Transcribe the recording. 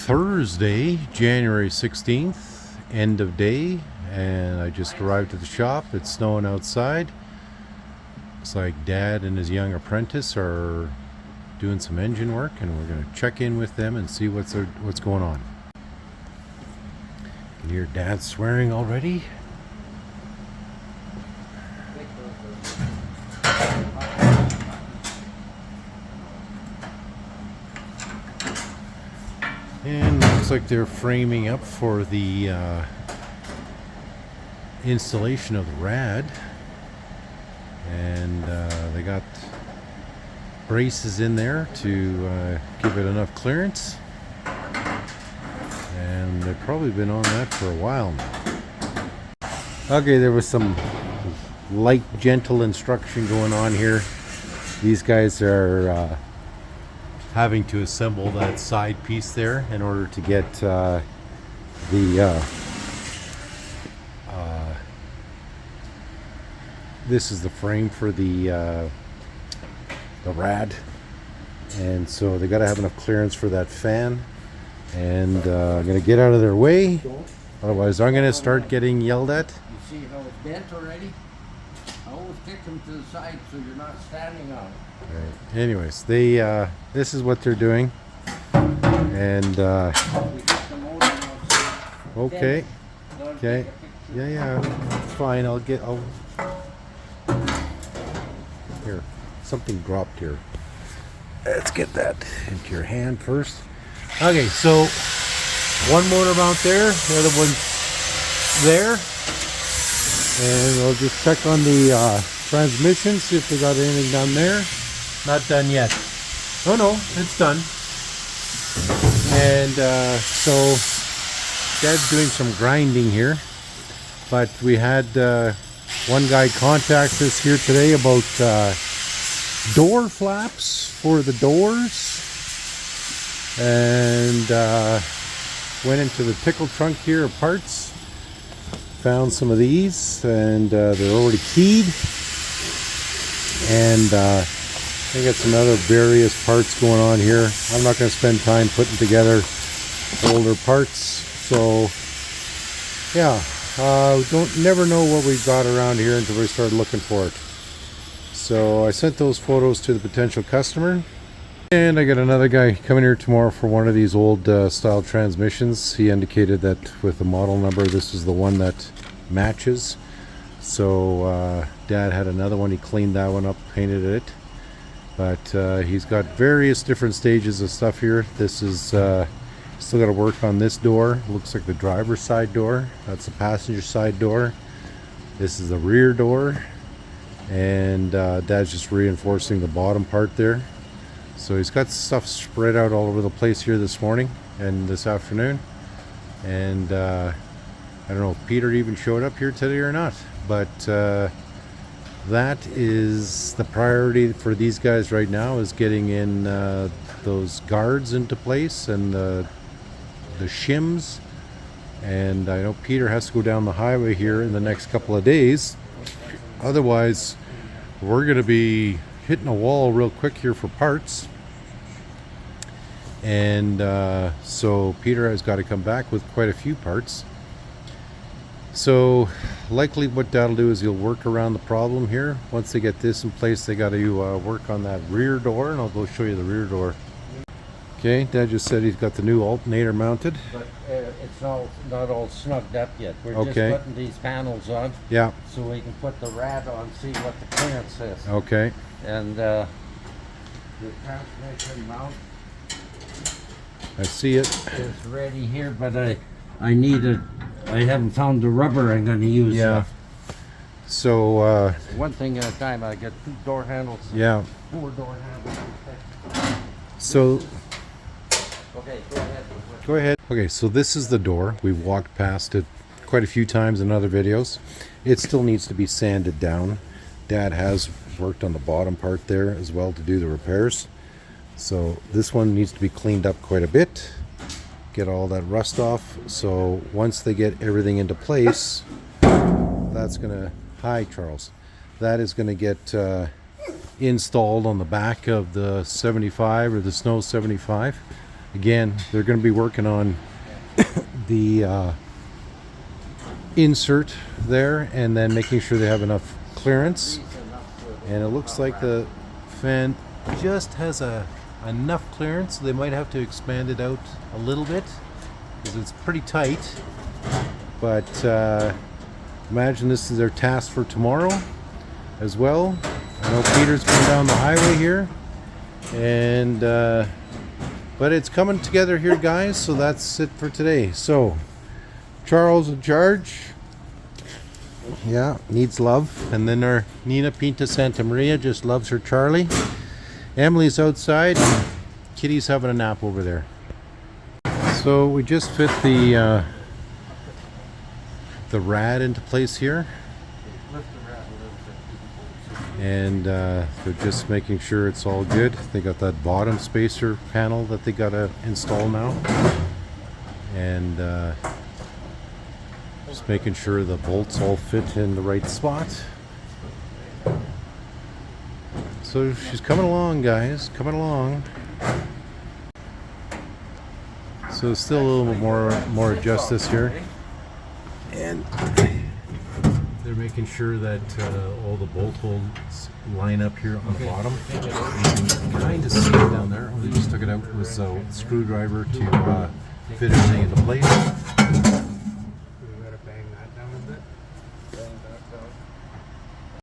Thursday, January 16th, end of day, and I just arrived at the shop. It's snowing outside. Looks like Dad and his young apprentice are doing some engine work, and we're going to check in with them and see what's going on. You can hear Dad swearing already. And looks like they're framing up for the installation of the rad, and they got braces in there to give it enough clearance, and they've probably been on that for a while now. Okay, there was some light, gentle instruction going on here. These guys are having to assemble that side piece there in order to get this is the frame for the rad, and so they got to have enough clearance for that fan, and I'm going to get out of their way, otherwise I'm going to start getting yelled at. You see how it's bent already? I always kick them to the side so you're not standing on it. Right. Anyways, they this is what they're doing, and okay, yeah, it's fine. I'll here. Something dropped here. Let's get that into your hand first. Okay, so one motor mount there, the other one's there, and we'll just check on the transmission, see if they got anything done there. Not done yet. Oh no, it's done. And so Dad's doing some grinding here, but we had one guy contact us here today about door flaps for the doors, and went into the pickle trunk here of parts, found some of these, and they're already keyed, and I got some other various parts going on here. I'm not going to spend time putting together older parts, so yeah, never know what we got around here until we start looking for it. So I sent those photos to the potential customer, and I got another guy coming here tomorrow for one of these old style transmissions. He indicated that with the model number, this is the one that matches. So Dad had another one. He cleaned that one up, painted it, but he's got various different stages of stuff here. This is still got to work on this door. Looks like the driver's side door. That's the passenger side door. This is the rear door, and Dad's just reinforcing the bottom part there. So he's got stuff spread out all over the place here this morning and this afternoon, and I don't know if Peter even showed up here today or not, but that is the priority for these guys right now, is getting in those guards into place and the shims. And I know Peter has to go down the highway here in the next couple of days, otherwise we're going to be hitting a wall real quick here for parts. And so Peter has got to come back with quite a few parts. So likely what Dad'll do is he'll work around the problem here. Once they get this in place, they got to work on that rear door, and I'll go show you the rear door. Okay, Dad just said he's got the new alternator mounted. But it's not all snugged up yet. We're just putting these panels on. Yeah. So we can put the rad on, see what the clearance is. Okay. And the transmission mount, I see it. is ready here, but I haven't found the rubber I'm going to use. Yeah. So one thing at a time. I got 2 door handles. Yeah. 4 door handles. So Okay, go ahead. go ahead. Okay, so this is the door. We've walked past it quite a few times in other videos. It still needs to be sanded down. Dad has worked on the bottom part there as well to do the repairs. So this one needs to be cleaned up quite a bit, get all that rust off. So once they get everything into place, that's gonna, hi Charles, that is gonna get installed on the back of the 75 or the Snow 75. again, they're going to be working on the insert there, and then making sure they have enough clearance. And it looks like the fan just has enough clearance. They might have to expand it out a little bit because it's pretty tight. But imagine this is their task for tomorrow as well. I know Peter's going down the highway here, and but it's coming together here, guys. So that's it for today. So Charles in charge. Yeah, needs love. And then our Nina Pinta Santa Maria just loves her Charlie. Emily's outside. Kitty's having a nap over there. So we just fit the rad into place here. And they're just making sure it's all good. They got that bottom spacer panel that they got to install now. And just making sure the bolts all fit in the right spot. So she's coming along, guys, coming along. So still a little bit more adjustments here. And they're making sure that all the bolt holes line up here on the bottom. You can kind of see it down there. They just took it out with a screwdriver to fit everything into place.